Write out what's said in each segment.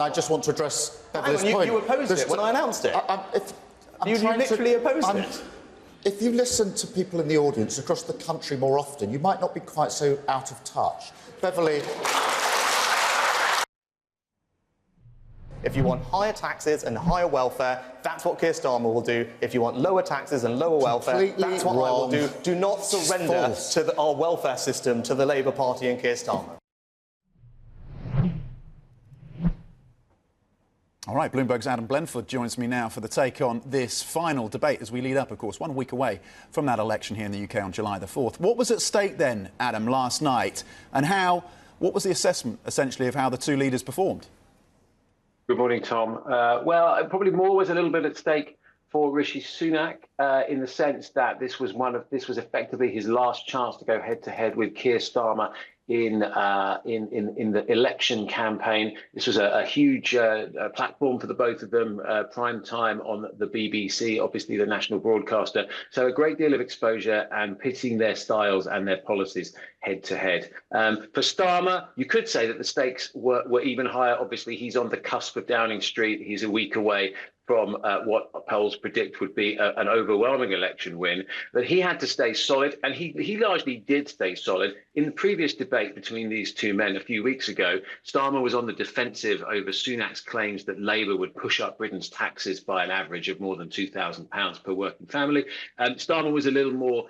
I just want to address Beverly's point. You opposed it when I announced it. You literally opposed it. If you listen to people in the audience across the country more often, you might not be quite so out of touch. Beverly. If you want higher taxes and higher welfare, that's what Keir Starmer will do. If you want lower taxes and lower welfare, that's what I will do. Do not surrender to our welfare system to the Labour Party and Keir Starmer. All right, Bloomberg's Adam Blenford joins me now for the take on this final debate as we lead up, of course, 1 week away from that election here in the UK on July the 4th. What was at stake then, Adam, last night? And what was the assessment, essentially, of how the two leaders performed? Good morning, Tom. Well, probably more was a little bit at stake for Rishi Sunak in the sense that this was effectively his last chance to go head-to-head with Keir Starmer in the election campaign. This was a huge platform for the both of them, prime time on the BBC, obviously the national broadcaster. So a great deal of exposure and pitting their styles and their policies head to head. For Starmer, you could say that the stakes were even higher. Obviously, he's on the cusp of Downing Street. He's a week away from what polls predict would be an overwhelming election win, but he had to stay solid, and he largely did stay solid. In the previous debate between these two men a few weeks ago, Starmer was on the defensive over Sunak's claims that Labour would push up Britain's taxes by an average of more than £2,000 per working family. Starmer was a little more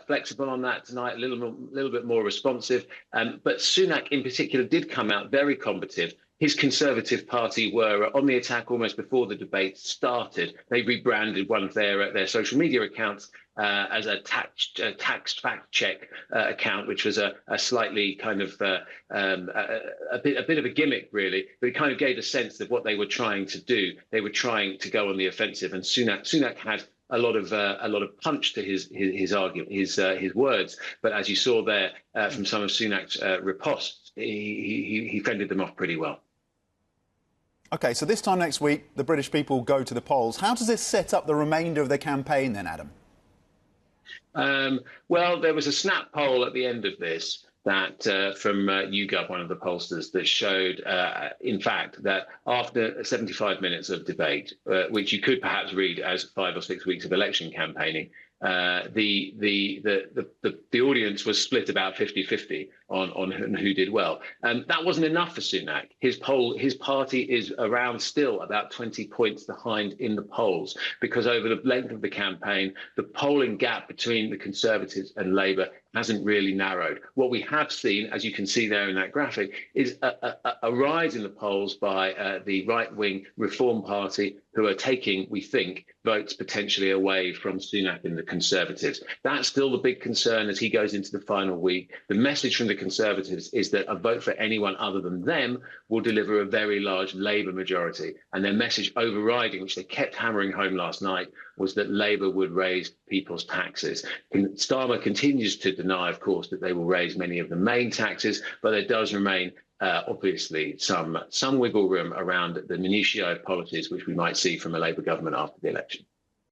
flexible on that tonight, a little bit more responsive, but Sunak in particular did come out very combative. His Conservative Party were on the attack almost before the debate started. They rebranded one of their social media accounts as a tax fact check account, which was a slightly kind of a bit of a gimmick, really. But it kind of gave a sense of what they were trying to do. They were trying to go on the offensive, and Sunak had a lot of punch to his argument, his words. But as you saw there from some of Sunak's ripostes, he fended them off pretty well. OK, so this time next week, the British people go to the polls. How does this set up the remainder of the campaign then, Adam? Well, there was a snap poll at the end of this that from YouGov, one of the pollsters, that showed, in fact, that after 75 minutes of debate, which you could perhaps read as 5 or 6 weeks of election campaigning, the audience was split about 50-50 on who did well. And that wasn't enough for Sunak. His party is around still about 20 points behind in the polls, because over the length of the campaign, the polling gap between the Conservatives and Labour hasn't really narrowed. What we have seen, as you can see there in that graphic, is a rise in the polls by the right-wing Reform Party, who are taking, we think, votes potentially away from Sunak and the Conservatives. That's still the big concern as he goes into the final week. The message from the Conservatives is that a vote for anyone other than them will deliver a very large Labour majority. And their message overriding, which they kept hammering home last night, was that Labour would raise people's taxes. Starmer continues to deny, of course, that they will raise many of the main taxes, but there does remain obviously some wiggle room around the minutiae of policies which we might see from a Labour government after the election.